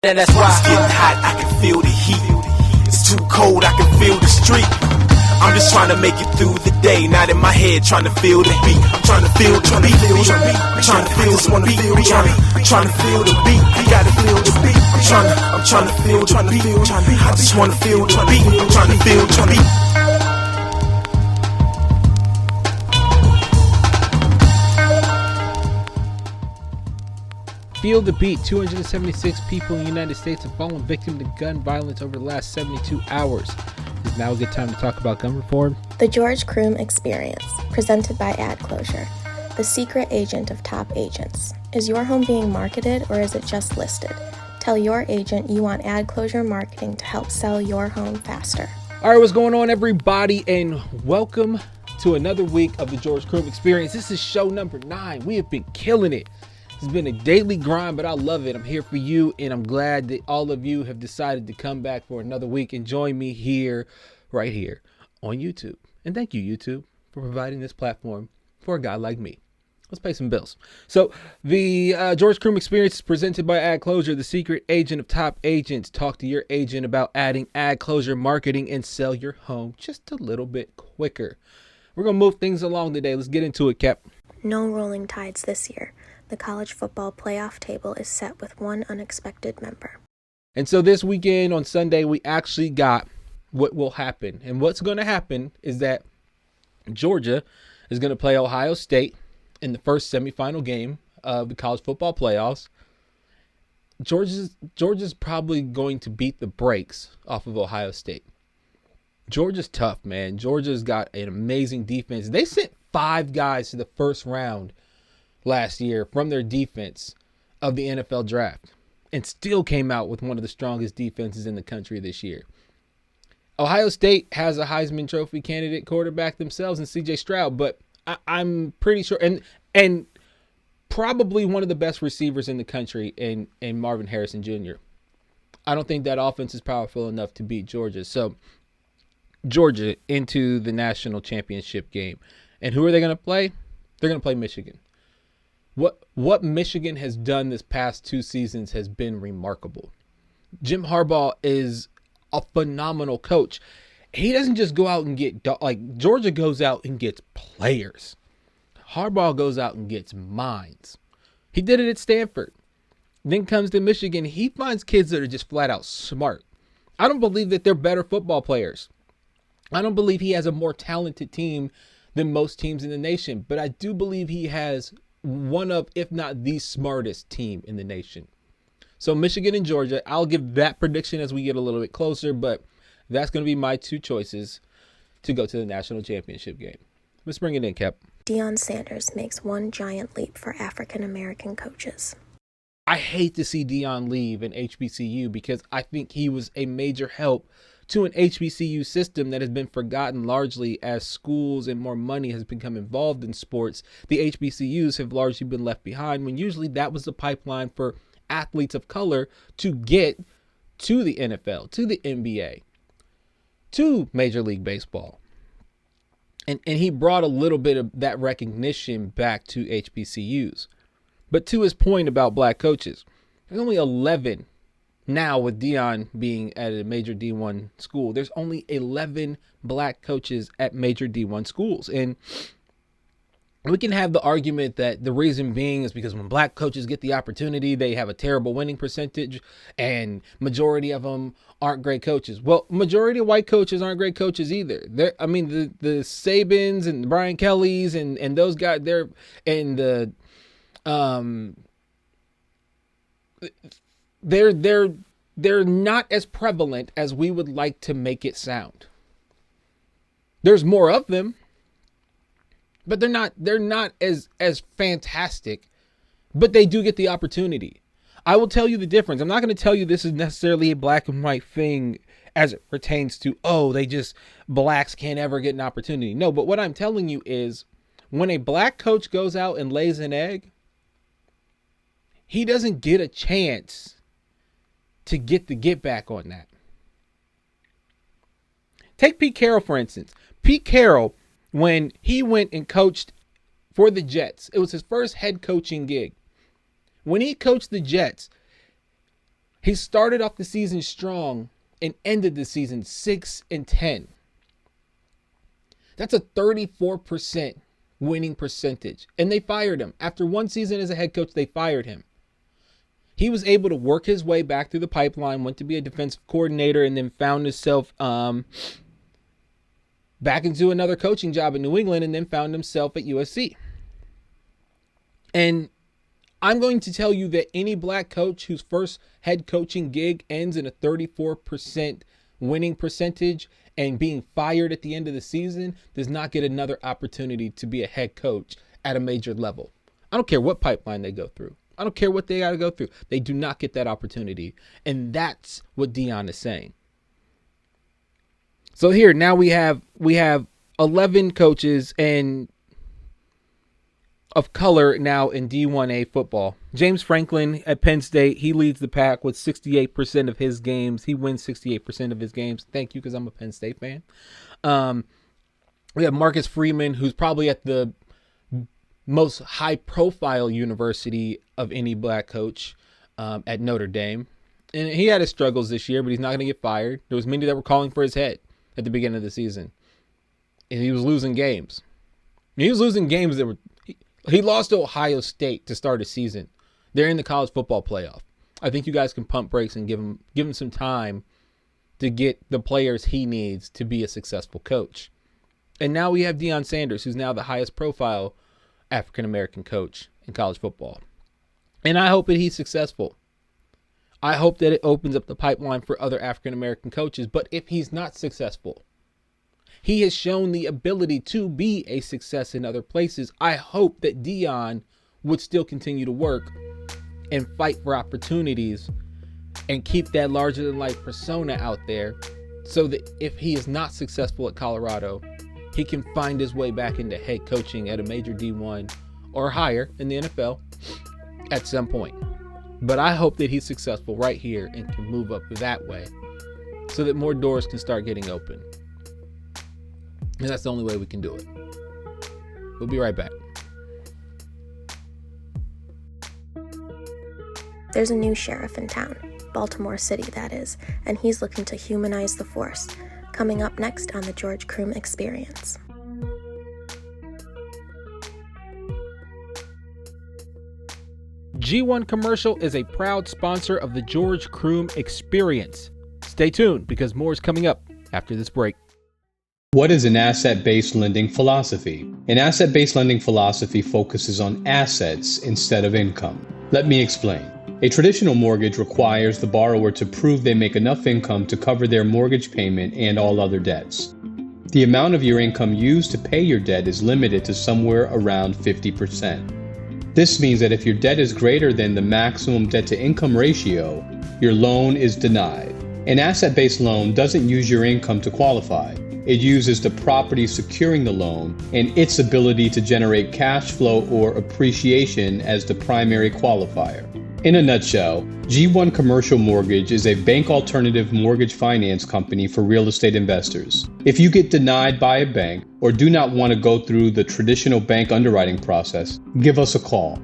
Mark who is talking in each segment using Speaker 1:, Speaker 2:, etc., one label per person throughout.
Speaker 1: And that's why it's getting hot, I can feel the heat. It's too cold, I can feel the street. I'm just trying to make it through the day, not in my head trying to feel the beat. I'm trying to feel the beat. I'm trying to feel, just wanna feel. I'm trying to feel the beat. You gotta feel the beat. I'm trying to feel the beat. I just wanna feel the beat. I'm trying to feel the beat.
Speaker 2: Feel the beat. 276 people in the United States have fallen victim to gun violence over the last 72 hours. Is now a good time to talk about gun reform?
Speaker 3: The George Croom Experience, presented by Ad Closure, the secret agent of top agents. Is your home being marketed or is it just listed? Tell your agent you want Ad Closure marketing to help sell your home faster.
Speaker 2: All right, what's going on, everybody, and welcome to another week of the George Croom Experience. This is show number 9. We have been killing it. It's been a daily grind, but I love it. I'm here for you, and I'm glad that all of you have decided to come back for another week and join me here, right here on YouTube. And thank you, YouTube, for providing this platform for a guy like me. Let's pay some bills. So the George Croom Experience is presented by Ad Closure, the secret agent of top agents. Talk to your agent about adding Ad Closure marketing and sell your home just a little bit quicker. We're going to move things along today. Let's get into it, Cap.
Speaker 3: No rolling tides this year. The college football playoff table is set with one unexpected member.
Speaker 2: And so this weekend on Sunday, we actually got what will happen. And what's going to happen is that Georgia is going to play Ohio State in the first semifinal game of the college football playoffs. Georgia's probably going to beat the brakes off of Ohio State. Georgia's tough, man. Georgia's got an amazing defense. They sent 5 guys to the first round last year from their defense of the NFL draft and still came out with one of the strongest defenses in the country this year. Ohio State has a Heisman Trophy candidate quarterback themselves in C.J. Stroud, but I'm pretty sure, and probably one of the best receivers in the country in Marvin Harrison Jr. I don't think that offense is powerful enough to beat Georgia. So Georgia into the national championship game. And who are they going to play? They're going to play Michigan. What Michigan has done this past 2 seasons has been remarkable. Jim Harbaugh is a phenomenal coach. He doesn't just go out and get, like Georgia goes out and gets players. Harbaugh goes out and gets minds. He did it at Stanford. Then comes to Michigan. He finds kids that are just flat out smart. I don't believe that they're better football players. I don't believe he has a more talented team than most teams in the nation, but I do believe he has one of, if not the smartest team in the nation. So Michigan and Georgia, I'll give that prediction as we get a little bit closer, but that's going to be my 2 choices to go to the national championship game. Let's bring it in, Cap.
Speaker 3: Deion Sanders makes one giant leap for African-American coaches.
Speaker 2: I hate to see Deion leave an HBCU because I think he was a major help to an HBCU system that has been forgotten largely as schools and more money has become involved in sports. The HBCUs have largely been left behind when usually that was the pipeline for athletes of color to get to the NFL, to the NBA, to Major League Baseball. And he brought a little bit of that recognition back to HBCUs. But to his point about black coaches, there's only 11 now with Deion being at a major D1 school. There's only 11 black coaches at major D1 schools. And we can have the argument that the reason being is because when black coaches get the opportunity, they have a terrible winning percentage and majority of them aren't great coaches. Well, majority of white coaches aren't great coaches either. The Sabins and the Brian Kellys and those guys, they're not as prevalent as we would like to make it sound. There's more of them, but they're not as fantastic, but they do get the opportunity. I will tell you the difference. I'm not going to tell you this is necessarily a black and white thing as it pertains to, blacks can't ever get an opportunity. No, but what I'm telling you is when a black coach goes out and lays an egg, he doesn't get a chance to get the get back on that. Take Pete Carroll, for instance. Pete Carroll, when he went and coached for the Jets, it was his first head coaching gig. When he coached the Jets, He started off the season strong and ended the season 6-10. That's a 34% winning percentage. And they fired him. After one season as a head coach, they fired him. He was able to work his way back through the pipeline, went to be a defensive coordinator, and then found himself back into another coaching job in New England, and then found himself at USC. And I'm going to tell you that any black coach whose first head coaching gig ends in a 34% winning percentage and being fired at the end of the season does not get another opportunity to be a head coach at a major level. I don't care what pipeline they go through. I don't care what they got to go through. They do not get that opportunity. And that's what Deion is saying. So here, now we have 11 coaches and of color now in D1A football. James Franklin at Penn State, he leads the pack with 68% of his games. He wins 68% of his games. Thank you, because I'm a Penn State fan. We have Marcus Freeman, who's probably at the most high-profile university of any black coach at Notre Dame. And he had his struggles this year, but he's not going to get fired. There was many that were calling for his head at the beginning of the season. And he was losing games. He was losing games that were... He lost to Ohio State to start a season. They're in the college football playoff. I think you guys can pump brakes and give him some time to get the players he needs to be a successful coach. And now we have Deion Sanders, who's now the highest profile African-American coach in college football. And I hope that he's successful. I hope that it opens up the pipeline for other African-American coaches. But if he's not successful, he has shown the ability to be a success in other places. I hope that Deion would still continue to work and fight for opportunities and keep that larger-than-life persona out there so that if he is not successful at Colorado, he can find his way back into head coaching at a major D1 or higher in the NFL at some point. But I hope that he's successful right here and can move up that way so that more doors can start getting open. And that's the only way we can do it. We'll be right back.
Speaker 3: There's a new sheriff in town, Baltimore City that is, and he's looking to humanize the force. Coming up next on the George Croom Experience.
Speaker 2: G1 Commercial is a proud sponsor of the George Croom Experience. Stay tuned because more is coming up after this break.
Speaker 4: What is an asset-based lending philosophy? An asset-based lending philosophy focuses on assets instead of income. Let me explain. A traditional mortgage requires the borrower to prove they make enough income to cover their mortgage payment and all other debts. The amount of your income used to pay your debt is limited to somewhere around 50%. This means that if your debt is greater than the maximum debt-to-income ratio, your loan is denied. An asset-based loan doesn't use your income to qualify. It uses the property securing the loan and its ability to generate cash flow or appreciation as the primary qualifier. In a nutshell, G1 Commercial Mortgage is a bank alternative mortgage finance company for real estate investors. If you get denied by a bank or do not want to go through the traditional bank underwriting process, give us a call.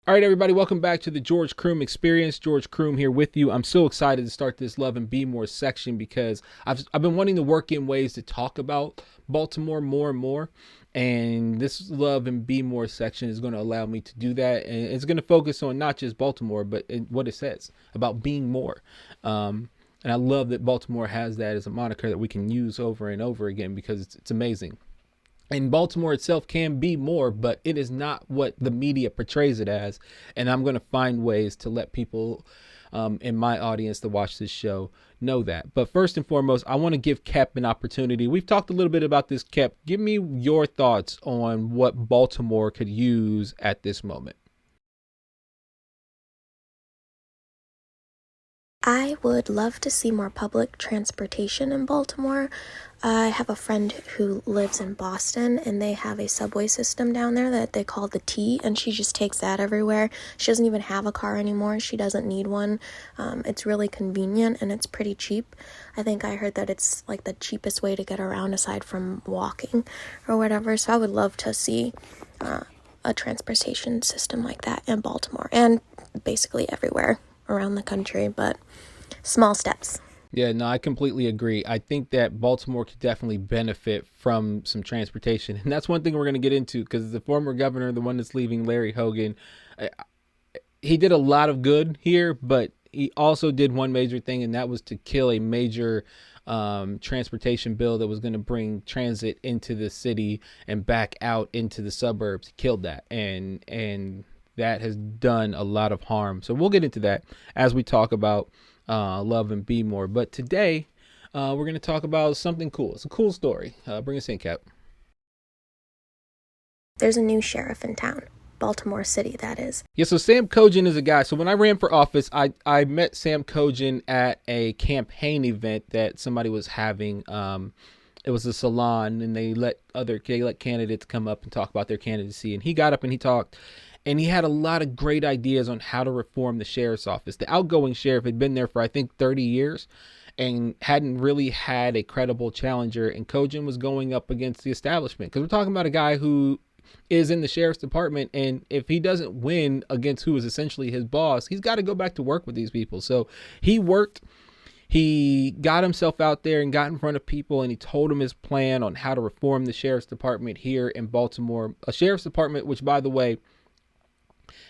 Speaker 2: All right, everybody, welcome back to the George Croom Experience. George Croom here with you. I'm so excited to start this Love and Be More section because I've been wanting to work in ways to talk about Baltimore more and more. And this Love and Be More section is going to allow me to do that. And it's going to focus on not just Baltimore, but what it says about being more. And I love that Baltimore has that as a moniker that we can use over and over again because it's amazing. And Baltimore itself can be more, but it is not what the media portrays it as. And I'm going to find ways to let people in my audience that watch this show know that. But first and foremost, I want to give Kep an opportunity. We've talked a little bit about this, Kep. Give me your thoughts on what Baltimore could use at this moment.
Speaker 3: I would love to see more public transportation in Baltimore. I have a friend who lives in Boston, and they have a subway system down there that they call the T, and she just takes that everywhere. She doesn't even have a car anymore. She doesn't need one. It's really convenient, and it's pretty cheap. I think I heard that it's like the cheapest way to get around aside from walking or whatever. So I would love to see a transportation system like that in Baltimore and basically everywhere around the country, but small steps.
Speaker 2: Yeah, no, I completely agree. I think that Baltimore could definitely benefit from some transportation. And that's one thing we're going to get into, because the former governor, the one that's leaving, Larry Hogan, he did a lot of good here, but he also did one major thing, and that was to kill a major transportation bill that was going to bring transit into the city and back out into the suburbs. He killed that, and that has done a lot of harm. So we'll get into that as we talk about Love and Be More. But today, we're going to talk about something cool. It's a cool story. Bring us in, Cap.
Speaker 3: There's a new sheriff in town. Baltimore City, that is.
Speaker 2: Yeah, so Sam Cogen is a guy. So when I ran for office, I met Sam Cogen at a campaign event that somebody was having. It was a salon, and they let candidates come up and talk about their candidacy. And he got up and he talked. And he had a lot of great ideas on how to reform the sheriff's office. The outgoing sheriff had been there for, I think, 30 years and hadn't really had a credible challenger. And Cogen was going up against the establishment, because we're talking about a guy who is in the sheriff's department. And if he doesn't win against who is essentially his boss, he's got to go back to work with these people. So he got himself out there and got in front of people, and he told them his plan on how to reform the sheriff's department here in Baltimore. A sheriff's department, which, by the way,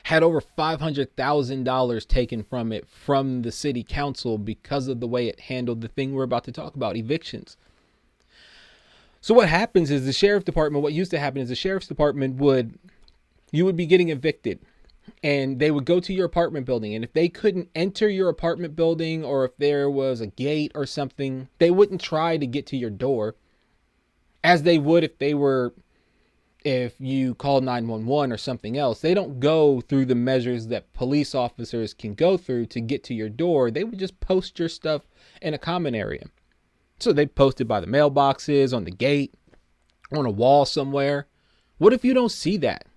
Speaker 2: had over $500,000 taken from it from the city council because of the way it handled the thing we're about to talk about, evictions. So what happens is what used to happen is the sheriff's department you would be getting evicted, and they would go to your apartment building. And if they couldn't enter your apartment building, or if there was a gate or something, they wouldn't try to get to your door as they would if you call 911 or something else. They don't go through the measures that police officers can go through to get to your door. They would just post your stuff in a common area. So they post it by the mailboxes, on the gate, on a wall somewhere. What if you don't see that?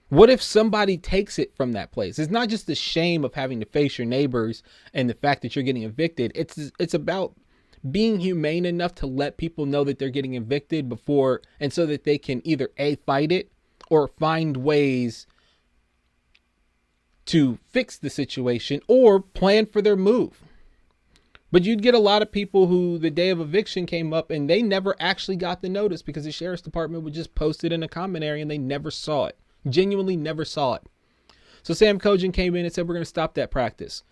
Speaker 2: What if somebody takes it from that place? It's not just the shame of having to face your neighbors and the fact that you're getting evicted. It's about being humane enough to let people know that they're getting evicted before, and so that they can either fight it or find ways to fix the situation or plan for their move. But you'd get a lot of people who the day of eviction came up and they never actually got the notice, because the sheriff's department would just post it in a common area and they never saw it. Genuinely never saw it. So Sam Cogen came in and said, we're going to stop that practice.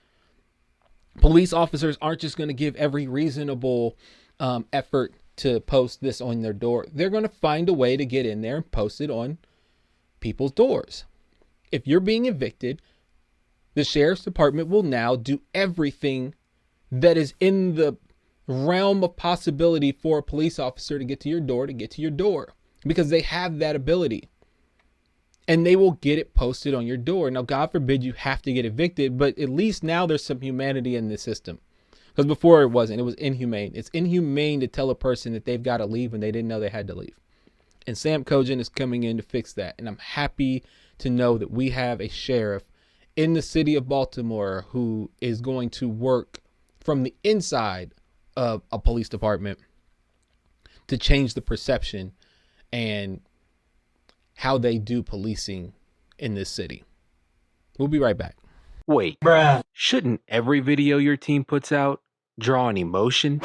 Speaker 2: Police officers aren't just going to give every reasonable effort to post this on their door. They're going to find a way to get in there and post it on people's doors. If you're being evicted, the sheriff's department will now do everything that is in the realm of possibility for a police officer to get to your door, because they have that ability. And they will get it posted on your door. Now, God forbid you have to get evicted, but at least now there's some humanity in the system. Because before it wasn't. It was inhumane. It's inhumane to tell a person that they've got to leave when they didn't know they had to leave. And Sam Cogen is coming in to fix that. And I'm happy to know that we have a sheriff in the city of Baltimore who is going to work from the inside of a police department to change the perception and how they do policing in this city. We'll be right back.
Speaker 5: Wait, bruh. Shouldn't every video your team puts out draw an emotion?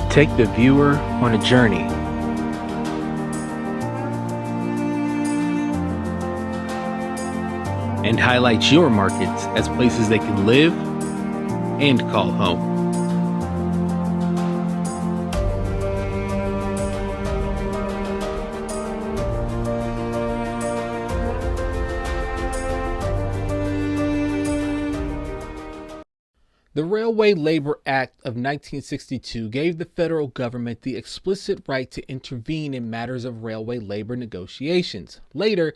Speaker 5: Take the viewer on a journey. And highlight your markets as places they can live and call home.
Speaker 2: The Railway Labor Act of 1962 gave the federal government the explicit right to intervene in matters of railway labor negotiations. Later,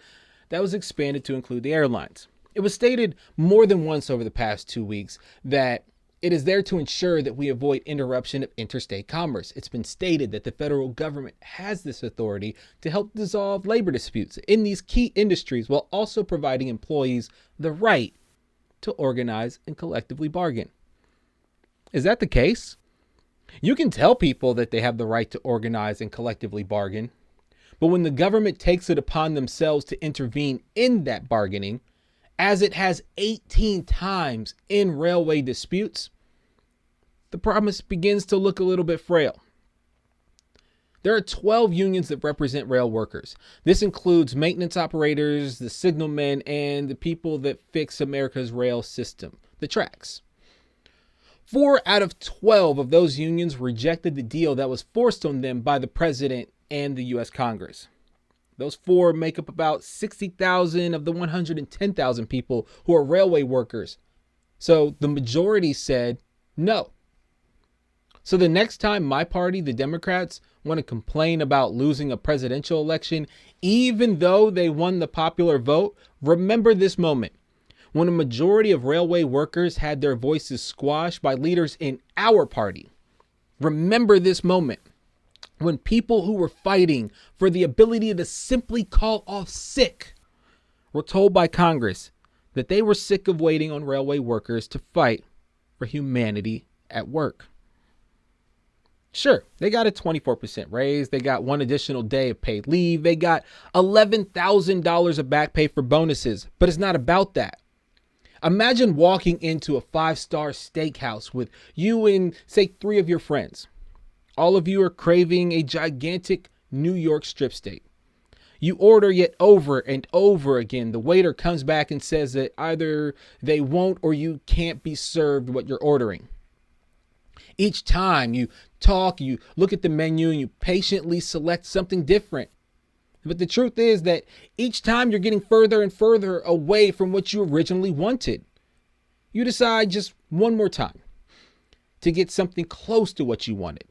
Speaker 2: that was expanded to include the airlines. It was stated more than once over the past 2 weeks that it is there to ensure that we avoid interruption of interstate commerce. It's been stated that the federal government has this authority to help dissolve labor disputes in these key industries while also providing employees the right to organize and collectively bargain. Is that the case? You can tell people that they have the right to organize and collectively bargain, but when the government takes it upon themselves to intervene in that bargaining, as it has 18 times in railway disputes, the promise begins to look a little bit frail. There are 12 unions that represent rail workers. This includes maintenance operators, the signalmen, and the people that fix America's rail system, the tracks. 4 out of 12 of those unions rejected the deal that was forced on them by the president and the U.S. Congress. Those 4 make up about 60,000 of the 110,000 people who are railway workers. So the majority said no. So the next time my party, the Democrats, want to complain about losing a presidential election, even though they won the popular vote, remember this moment. When a majority of railway workers had their voices squashed by leaders in our party. Remember this moment when people who were fighting for the ability to simply call off sick were told by Congress that they were sick of waiting on railway workers to fight for humanity at work. Sure, they got a 24% raise. They got 1 additional day of paid leave. They got $11,000 of back pay for bonuses, but it's not about that. Imagine walking into a 5-star steakhouse with you and, say, 3 of your friends. All of you are craving a gigantic New York strip steak. You order yet over and over again. The waiter comes back and says that either they won't or you can't be served what you're ordering. Each time you talk, you look at the menu and you patiently select something different. But the truth is that each time you're getting further and further away from what you originally wanted. You decide just one more time to get something close to what you wanted.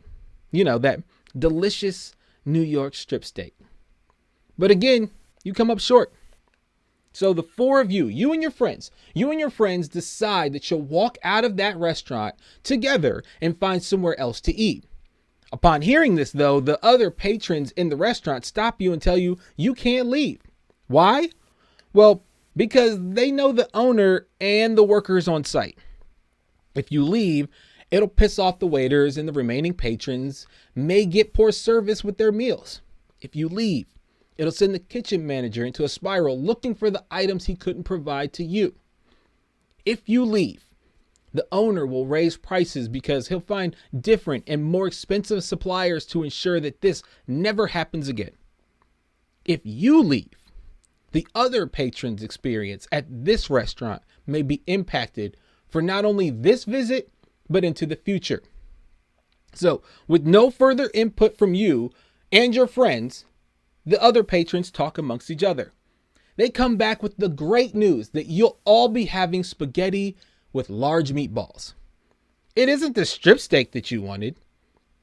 Speaker 2: You know, that delicious New York strip steak. But again, you come up short. So the 4 of you and your friends decide that you'll walk out of that restaurant together and find somewhere else to eat. Upon hearing this, though, the other patrons in the restaurant stop you and tell you you can't leave. Why? Well, because they know the owner and the workers on site. If you leave, it'll piss off the waiters, and the remaining patrons may get poor service with their meals. If you leave, it'll send the kitchen manager into a spiral looking for the items he couldn't provide to you. If you leave, the owner will raise prices because he'll find different and more expensive suppliers to ensure that this never happens again. If you leave, the other patrons' experience at this restaurant may be impacted for not only this visit, but into the future. So, with no further input from you and your friends, the other patrons talk amongst each other. They come back with the great news that you'll all be having spaghetti with large meatballs. It isn't the strip steak that you wanted.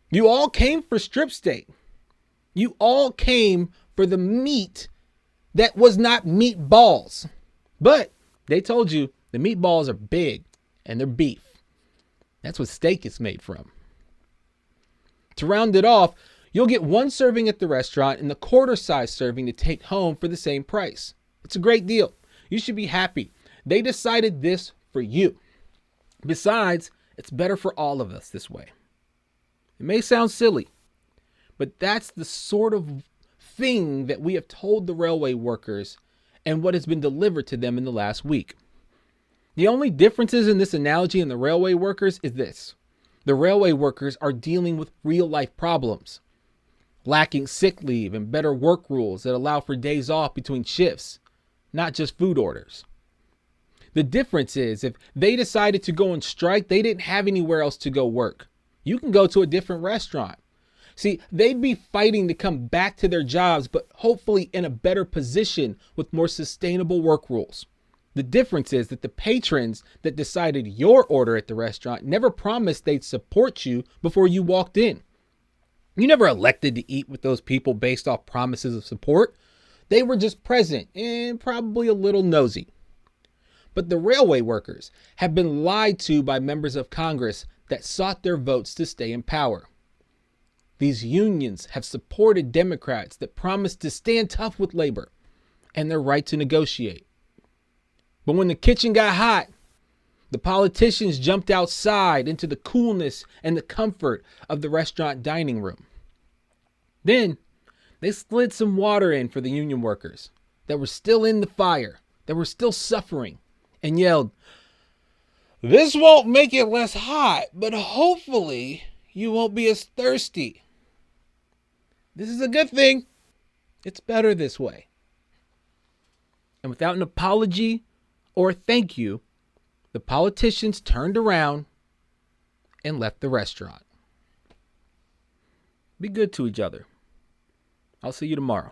Speaker 2: You all came for strip steak. You all came for the meat that was not meatballs. But they told you the meatballs are big and they're beef. That's what steak is made from. To round it off, you'll get 1 serving at the restaurant and the quarter-size serving to take home for the same price. It's a great deal. You should be happy. They decided this for you. Besides, it's better for all of us this way. It may sound silly, but that's the sort of thing that we have told the railway workers and what has been delivered to them in the last week. The only differences in this analogy and the railway workers is this. The railway workers are dealing with real-life problems, lacking sick leave and better work rules that allow for days off between shifts, not just food orders. The difference is if they decided to go on strike, they didn't have anywhere else to go work. You can go to a different restaurant. See, they'd be fighting to come back to their jobs, but hopefully in a better position with more sustainable work rules. The difference is that the patrons that decided your order at the restaurant never promised they'd support you before you walked in. You never elected to eat with those people based off promises of support. They were just present and probably a little nosy. But the railway workers have been lied to by members of Congress that sought their votes to stay in power. These unions have supported Democrats that promised to stand tough with labor and their right to negotiate. But when the kitchen got hot, the politicians jumped outside into the coolness and the comfort of the restaurant dining room. Then they slid some water in for the union workers that were still in the fire, that were still suffering, and yelled, "This won't make it less hot, but hopefully you won't be as thirsty. This is a good thing. It's better this way." And without an apology or a thank you, the politicians turned around and left the restaurant. Be good to each other. I'll see you tomorrow.